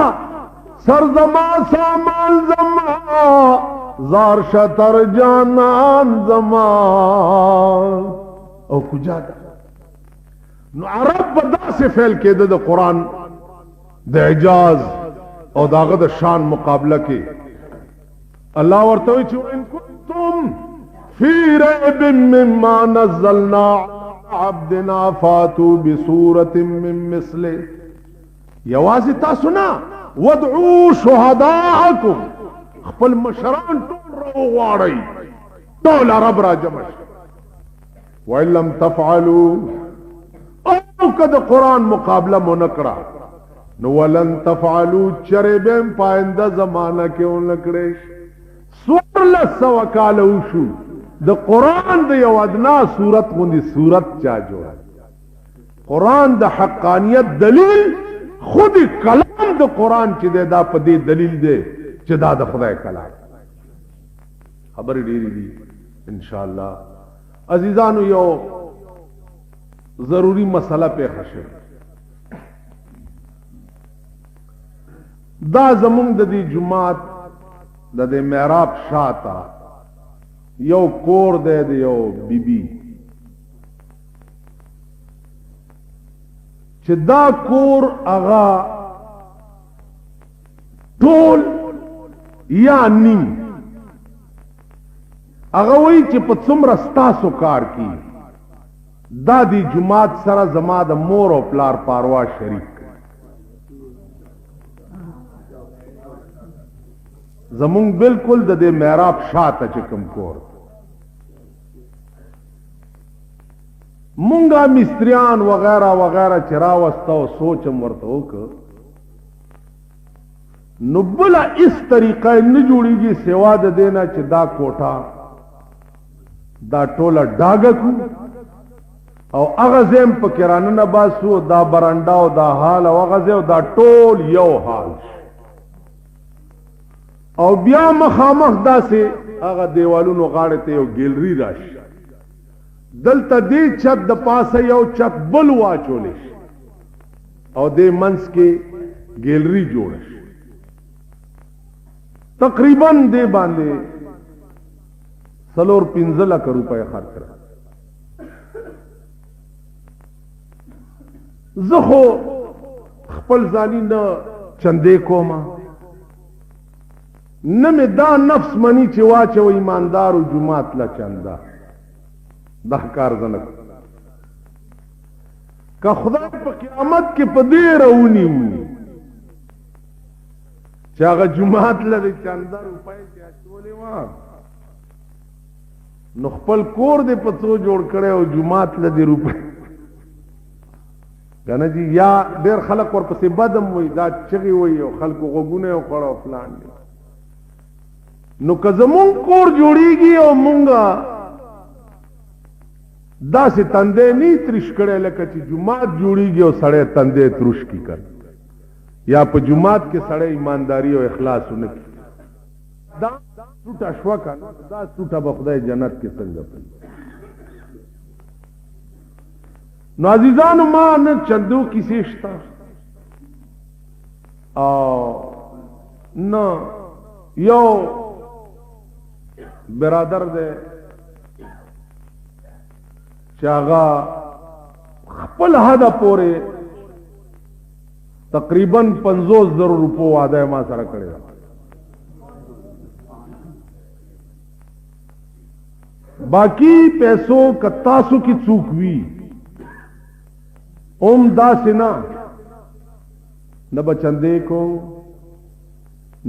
سر زما سامان زما زار شتر جانان زما او کجا دا نو عرب بدا سے فعل کې د قرآن د اعجاز او داغه د شان مقابله کې الله ورته وی چې ان کنتم فی ریب مما نزلنا عبدنا فاتوا بسورة من مثله یوازې تاسو نه ودعوا شهداءکم خپل مشران ټول راوغواړئ ټول عرب را جمع شي وان لم تفعلوا او کده قرآن مقابله مو نکړه نو ولن تفعلوا چربم پاینده زمانہ کې ونکړې 1600 کال وشو د قرآن د یو ادنا صورت غوندي صورت چا جوړ قرآن د حقانیت دلیل خود کلام د قرآن چې دا په دې دلیل دی چې دا د خدای کلام خبر ډیری دي ان شاء الله عزیزانو یو ضروری مسئلہ پہ خشه دا زمونږ د دې جماعت د دې محراب شاته یو کور دی د یو بیبي چې دا کور اغا ټول یا نیم اغا وی چې په څومره ستاسو کار کی دا دی جماعت سره زما د مور او پلار پاروا شریک زمون بالکل د دې محراب شاته چې کوم کور مونږه مستریان وغیرہ وغیرہ چرا وستا او سوچم ورته وک نو بل اس طریقه نه جوړیږي سوا د دینا چې دا کوټه دا ټوله ډاګکو او اغه زم په کرانه نه باسو دا برانډا او دا حال او اغه زو دا ټول یو حال او بیا مخامخ داسې هغه دیوالونو غاړه ته یو ګیلری راشي دلته دې چت د پاسه یو چت بل واچول شي او دې منځ کې ګیلری جوړ شي تقریبا دې باندې 4-5 لک روپے خرچ کړ زه خو خپل ځاني نه چندې کومه نه مې دا نفس منی چې واچو ایماندارو جماعت لا چندا دا کار زنه که خدای په قیامت کې په دې راونی چې هغه جماعت لري چندا روپۍ چې اچولې و نو خپل کور دې په څو جوړ کړي او جماعت لري روپۍ کنه جی یا ډېر خلک ورپسې بدم وي دا چغي وي او خلکو غوګونه او خړو فلان دي نو که زمون کور جوړیږي او مونږه داسې تندې نه ترش کړي لکه چې جماعت جوړیږي او سړی تندې ترش کی کړ یا په جماعت کې سړی ایمانداری او اخلاص ونه کی دا ټوټه شوا کنه دا ټوټه به خدای جنت کې څنګه پي نو عزیزانو ما نه چندو کیسې شته او نه یو برادر دے چاغا خپل حدا پورے تقریبا 50,000 روپو وعده ما سره کړی باقی پیسو کتاسو کی چوک وی اوم دا سنا نہ بچندے کو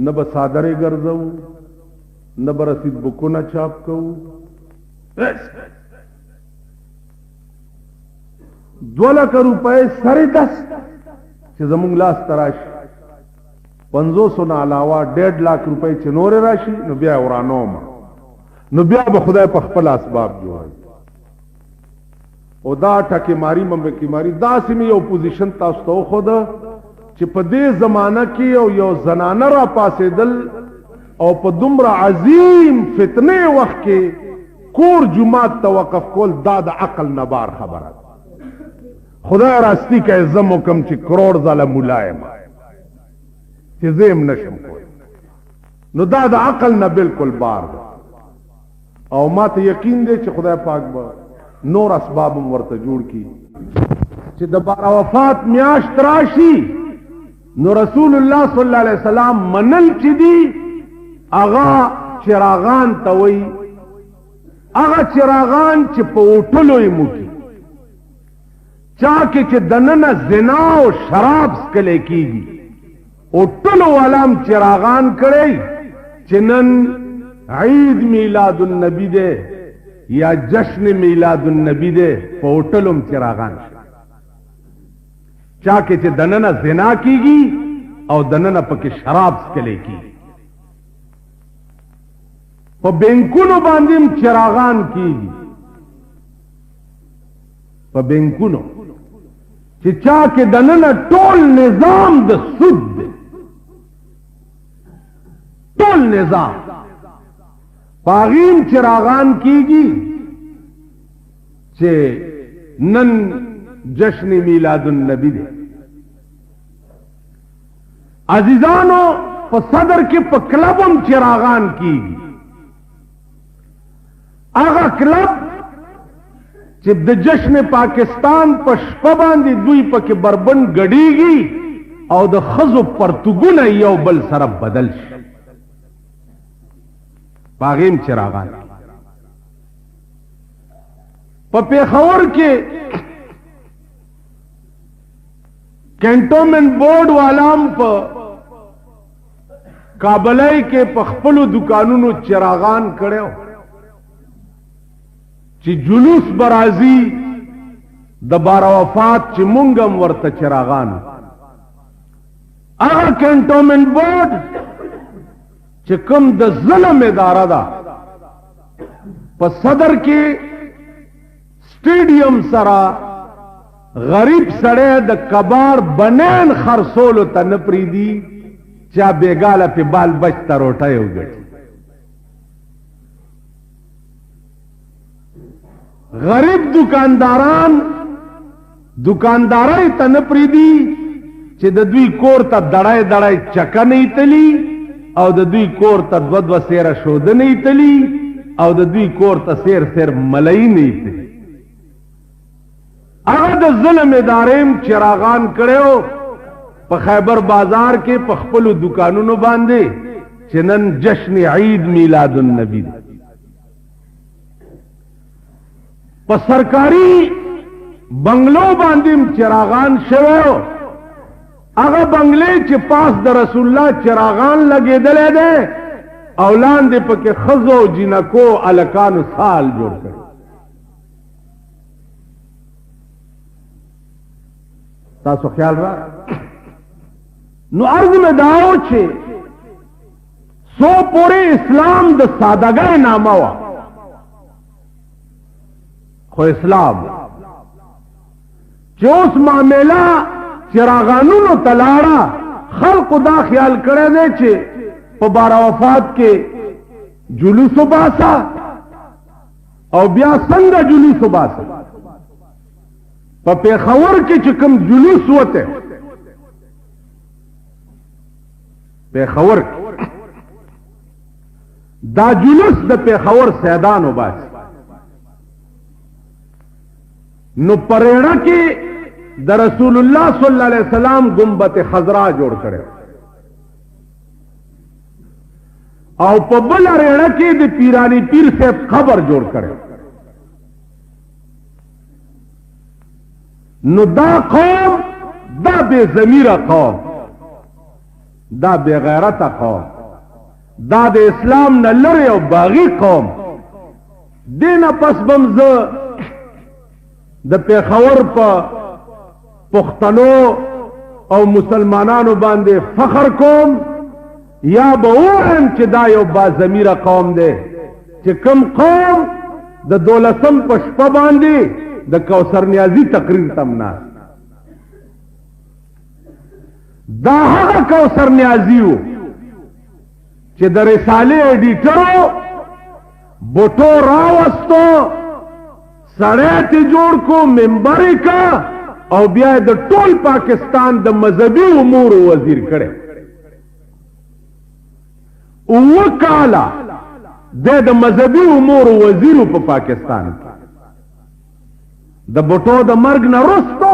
نہ بسادرے گرزو نہ برسید بکو نہ چاپ کو 2 लाख روپے سره 10 چې زمونږ لاس تراش 500 نه علاوه 1.5 लाख روپے چې نور راشي نو بیا ورانو ما نو بیا به خدای په خپل اسباب جوړ او دا ټکی ماری ممکی ماری دا سیمه یو پوزیشن تاسو ته خود چې په دې زمانہ کې یو زنانه را پاسېدل او په دومره عظیم فتنه وخت کې کور جمعات توقف کول دا د عقل نه بار خبره خدای راستی کې زم حکم چې کروڑ زاله ملایم چې زم نشم کول نو دا د عقل نه بالکل بار ده او ما ته یقین دی چې خدای پاک به نور اسباب ورته جوړ کی چې د بار وفات میاشت راشي نو رسول الله صلی الله علیه وسلم منل چې دی اغا چراغان توي اغا چراغان چې په وټلو یې موږي چا کې چې دننه زنا او شراب سکلې کیږي وټلو علام چراغان کړي چې نن عید میلاد النبی دے یا جشن میلاد النبی دے په وټلوم چراغان چا کې چې دننه زنا کیږي او دننه پکې شراب سکلې کیږي په بینکونو باندې چراغان کیږي په بینکونو چې چا کې دننه ټول نظام د سود دی ټول نظام پاغیم چراغان کیږي چې نن جشن میلاد النبی دی عزیزانو په صدر کې په کلبم چراغان کیږي هغه کلب چې د جشن پاکستان په شپه باندې دوی پکې بربند غړيږي او د خزو پرتګونه یو بل سره بدل شي باغیم چراغان په پیښور کې کینټونمنٹ بورډ والام په کابلای کې په خپل دکانونو چراغان کړو چې جلوس برازي د بار وفات چې مونږم ورته چراغان هغه کینټونمنٹ بورډ چې کوم د ظلم اداره ده په صدر کې سټیډیم سره غریب سړی د کبار بنین خرصولو ته نه پریدي چا بیگاله پی بال بچتا روټه وګټي. غریب دکانداران دکاندارای ته نه پریدي چې د دوی کور ته دړای دړای چکه نه تلی او د دوی کور ته دو دو سیره شوده نه تلی او د دوی کور ته سیر سیر ملئی نه تلی. هغه د ظلم اداریم چراغان کړو په خیبر بازار کې په خپل دکانونو باندې چې نن جشن عید میلاد النبی دی. په سرکاري بنگلو باندې چراغان شوو. هغه بنگلې چې پاس د رسول الله چراغان لګېدلې ده او لاندې پکې خزو جنکو الکانو سال جوړ کړ. تاسو خیال را نو عرض میں داو چې سو پورے اسلام د سادګۍ نامه وا خو اسلام چې اوس معاملہ چراغانونو تلاړه خلق دا خیال کړی دی چې په بار وفات کې جلوس وباسا او بیا څنګه جلوس وباسا. په پیښور کې چې کوم جلوس وته پیښور دا جلوس د پیښور سیدان وباسي نو پریړه کې د رسول الله صلی الله علیه وسلم گنبد خضرا جوړ کړي او په بل ریړه کې د پیرانی پیر صاحب قبر جوړ کړي. نو دا قوم دا بے ضمیره قوم دا بے غیرته قوم دا د اسلام نه لري او باغی قوم دینه پس بمزه د پیښور په پښتنو او مسلمانانو باندې فخر کوم یا به وایم چې دا یو باضمیره قوم دی چې کوم قوم د 12 په شپه باندې د کوثر نیازی تقریر تمنا دا هغه کوثر نیازی وو چې د رسالې ایډیټرو بوټو راوستو سړی ته جوړ کو منبر کا او بیا د ټول پاکستان د مذهبي امور وزیر کړي. او کالا د مذهبي امور وزیر په پاکستان کې د بوټو د مرګ نه وروسته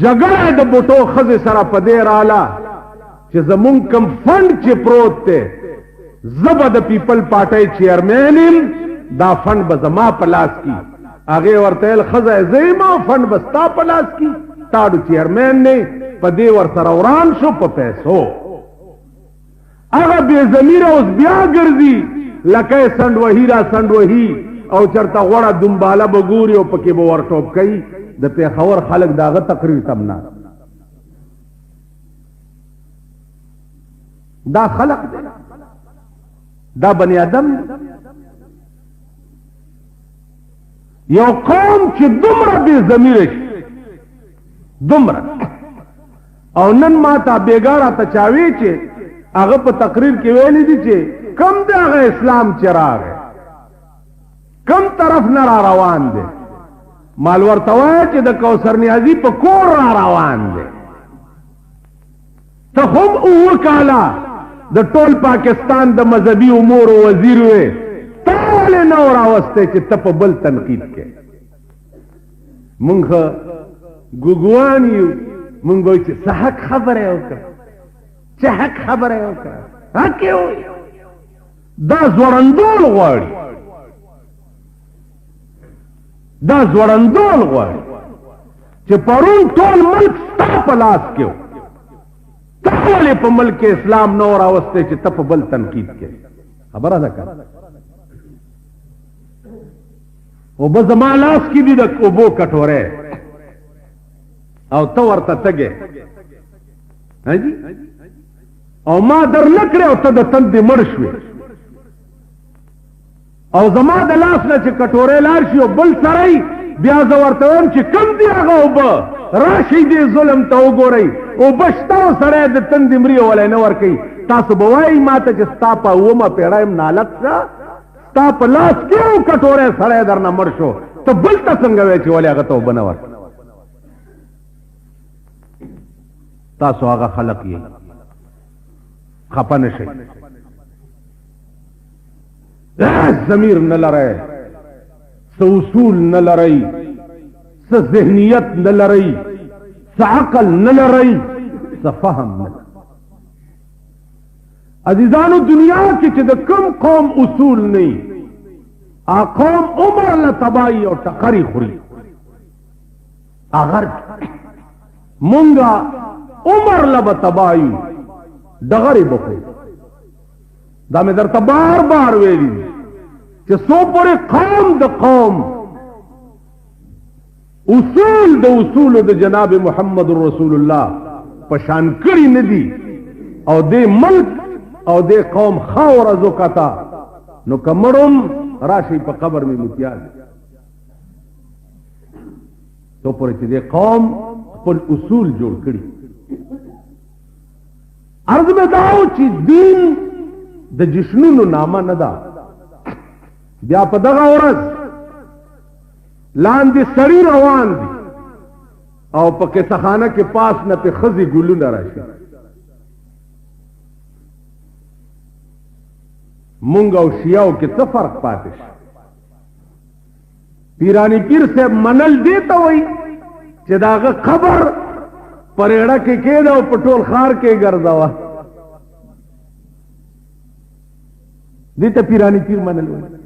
جګړه د بوټو خزه سره په دې رااله چې زمونږ کم فند چې پروت دی زبر د پیپل پارټي چیرمن دا فند به زما په لاس کې هغه ورته خزه زېما فند بستا پلاس کی تاړو چیرمن نه پدې ور سره وران شو په پیسو هغه به ضمیر اوس بیا ګرځي لکه سند وهیرا سند وهی او چرته غوړه دمباله بګوري او پکې به ور ټوپ کوي. د پیښور خلک داغه تقریر تمنا دا خلق دا بنی آدم یو قوم چې دومره بې ضمیره شي دومره او نن ما ته بیګاره ته چاوي چې هغه په تقریر کې ویلي دي چې کم دی هغه اسلام چې راغی کم طرف نه را روان دی مال ورته وایه چې د کوثر نیازي په کور را روان دی. ته هم اوه کاله د ټول پاکستان د مذهبي امور وزیر وې تاوله نو راوسته چې ته په بل تنقید کې مونږ ګوګوان یو مونږ وایو چې حق خبره وکړه چې حق خبره وکړه حق یو دا زوړندول غواړي دا زوړندول غواړي چې پرون ټول ملک ستا په لاس کې و ته ولې په ملک اسلام نو راوسته چې ته په بل تنقید کې خبره ده که او به زما لاس کې دي د اوبو کټوره او ته ورته تګې او ما در نه کړې او ته د تندې مړ شوې او زما د لاس نه چې کټوره لاړ شي او بل سړی بیا زه ورته وایم چې کم دي هغه اوبه راشي دې ظلم ته وګورئ او بشتو سړی د تندې مري ولی نه ورکوي تاسو به وایئ ما ته چې ستا په اومه پېړۍ نالت شه ستا په لاس کې یو کټوری سړی درنه مړ شو ته بل ته څنګه وایې چې ولې هغه ته اوبه نه ورکړه تاسو هغه خلق یې خفه نه شئ ضمیر نه لرئ څه اصول نه لرئ څه ذهنیت نه لرئ څه عقل نه لرئ څه فهم نه لرئ عزیزانو دنیا کې چې د کوم قوم اصول نه قوم عمر له تباہی او ټقرې خوري اگر مونږه عمر له به تباہی ډغرې بخوري دا مې درته بار بار ویلي چې څو پورې قوم د قوم اصول د اصولو د جناب محمد رسول الله پشان کړي نه دي او دې ملک او دې قوم خاوره زکتا نو کمړم راشي په قبر میں متیاز تو پورې چې دې قوم خپل اصول جوړ کړي عرض میں داو چې دین د جشنونو نامه نه ده بیا په دغه ورځ لاندې سړی روان دي او په کیسهخانه کې پاس نه په ښځې ګلونه راشي مونږ او شیعو کې څه فرق پاتې شي پیرانی پیر صاحب منل دیته وای چې داغه قبر پرېړه کې کېده او په ټول ښار کې ګرځاوه دې ته پیرانی پیر منل وای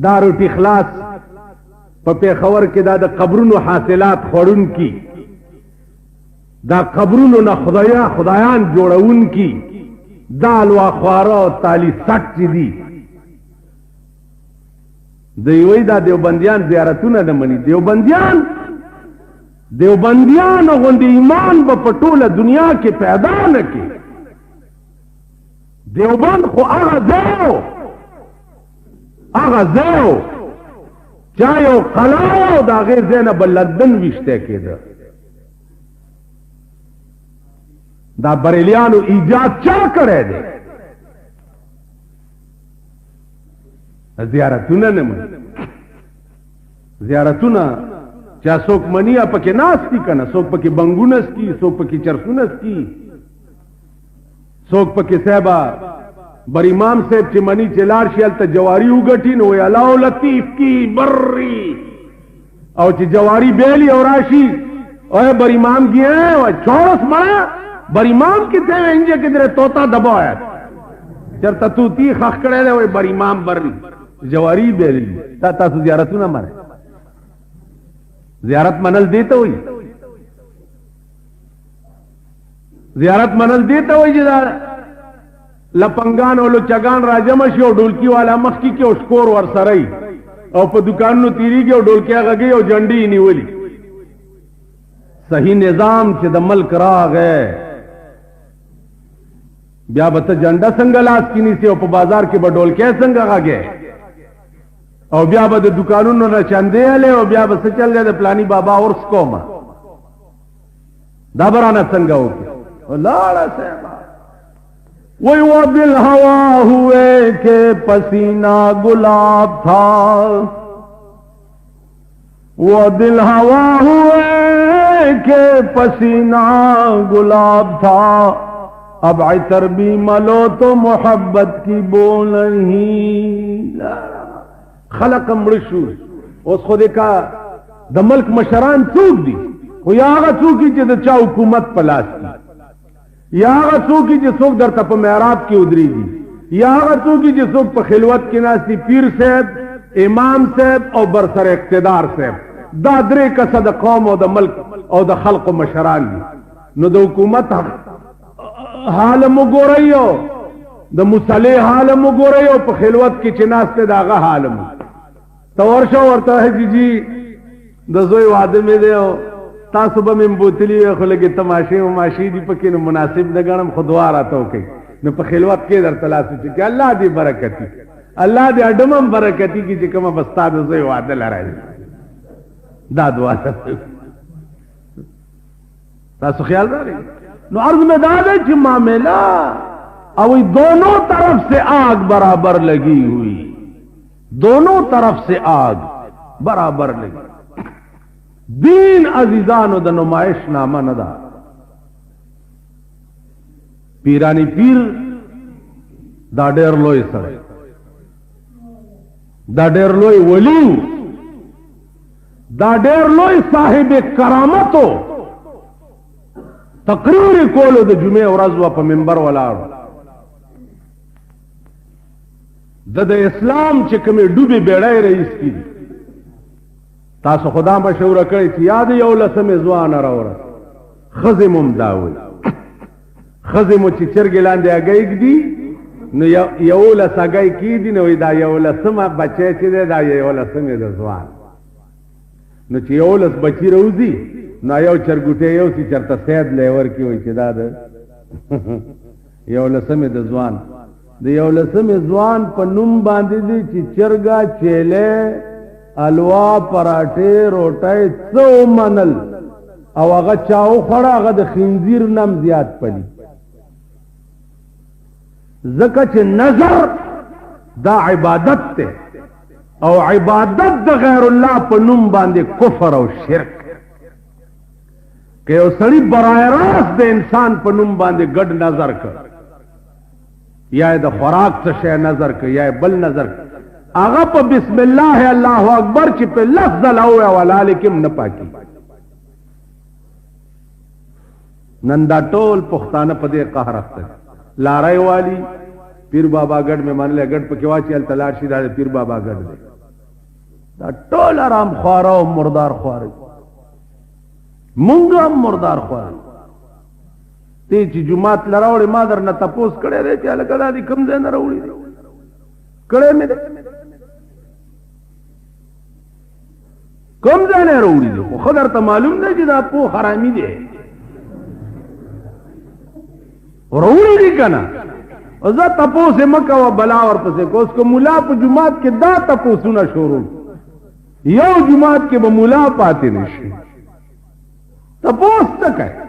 دا روټي خلاص په پیښور کې دا د قبرونو حاصلات خورون کی دا قبرونو نه خدایان جوړون کی دال وا خواره او تالی سټ چې دي دوی وای دا دیوبندیان زیارتونه نه مني دیوبندیان غوندې ایمان به په ټوله دنیا کې پیدا نه کی دیوبند خو هغه ځای چا یو قلعه او د هغې ځای نه به لندن ویشتی کېده دا بریلیانو ایجاد چا کړی دی زیارتونه نه مني زیارتونه چا څوک مني پکې ناست دي که نه څوک پکې بنګونه سکي څوک پکې چرسونه سکي څوک پکې صاحبه بر امام صاحب چې منی چې لاړ شي هلته جواري وګټي نو وایي الله لطیف کی بری او چې جواری بیلی او راشي اوه بر امام گئے ہیں چورس مڑا بر امام کی تے انجے کے درے توتا دبایا چرتا تو تی خخ کڑے دے بر امام بری جواری بیلی تا تاسو زیارتو نہ مرے زیارت منل دیتا ہوئی زیارت منل دیتا ہوئی جدا لپنگان او لچگان راجمشی او ډولکی والا مخکی کې او شکور ور سره او په دکانونو تیریږي او ډولکیا غږی او جنډي نیولي صحیح نظام چې د ملک راغې بیا به ته جنډه څنګه لاس کې نیسي او په بازار کې به ډولکیا څنګه غږی او بیا به د دکانونو نه چندې هلې او بیا به څه چل دی د پلانی بابا ورس کومه دا برانه څنګه وکړي لاړه صاحب وہی وہ دل ہوا ہوئے کہ پسینہ گلاب تھا وہ دل ہوا ہوئے کہ پسینہ گلاب تھا اب عطر بھی ملو تو محبت کی بو نہیں خلق مرشو اس خود کا د ملک مشران څوک دي خو یا هغه څوک چې د چا حکومت پلاس کی یا هغه څوک چې څوک درته په محراب کې ودرېږي یا هغه څوک چې څوک په خلوت کې ناستي پیر صاحب امام صاحب او برسر اقتدار صاحب دا درې کسه د قوم او د ملک او د خلق مشران دي نو د حکومت حال وګورئ د مصالح حال وګورئ او په خلوت کې چې ناسته دا هغه حال مو تورشو ورته جی د زوی واده مې دی تاسو به من بوتلی خو لګي تماشې او ماشي دي پکې نو مناسب نه غنم خدوار راته کوي نو په خلوت کې در تلاسو چې الله دې برکتی الله دې اډمم برکتی کی چې کومه بستا د زوی واده لراي دا دعا तासु ख्याल रहा नो अर्ज में दादे कि मामला अब दोनों तरफ से आग बराबर लगी हुई, दोनों तरफ से आग बराबर लगी। दीन अजीजान द नुमाइश नामा नदा पीरानी पीर दा डेर लोई सड़े, दा डेर लोई वली, दा डेर लोई साहिब करामतो तकरीर कोलो द जुमे औरजवा पर मिंबर वाला द इस्लाम चिकमे डूबे बेड़ाए रही इसकी तासो खुदा मशवरा करी थी याद यौ लसम ज़वान रावर खजिमुम दावल खजिमु ची चरगे लांदे अगैग दी न यौ लस अगै की दी न दा यौ लसम बचे ची दे दा यौ लसम ज़वान न ची यौ लस बची रोजी न यौ चरगुटे यौ सी चरता सैद लेवर की होई ची दा यौ लसम ज़वान द यौ लसम ज़वान पर नुम बांधी दी ची चरगा चेले अलवा पराठे रोटाई सो मनल और अगर चाओ खड़ा अगर खिंजीर नम ज्याद पली जकच नजर दा इबादत ते और इबादत द गैरुल्लाह पर नुम बांधे कुफर और शिरक के सड़ी बराह रास्त दे इंसान पर नुम बांधे गड नजर कर या द खुराक से शे नजर कर या बल नजर कर आगा पर बिस्मिल्लाह अल्लाह अकबर ची पे लफ्ज लाओ वाला लेकिन न पाकी नंदा टोल पुख्ताना पदे कहा रखते लाराई वाली पीर बाबा गढ़ में मान ले गढ़ पे केवा चल तलाशी दादे पीर बाबा गढ़ दे दा टोल आराम ख्वारा मुर्दार ख्वारी मुंगा मुर्दार ख्वारी तेची जुमात लरावड़ी मादर न तपोस कड़े रे चल कदा दी कम दे न रउड़ी कड़े में कम जाने रोड़ी देखो खदर तो मालूम नहीं कि आपको हरामी दे रोड़ी दी कना और तपो से मक्का व बला और पसे को उसको मुला पर जुमात के दा तपो सुना शोरू यो जुमात के मुला पाते नहीं तपोस तक है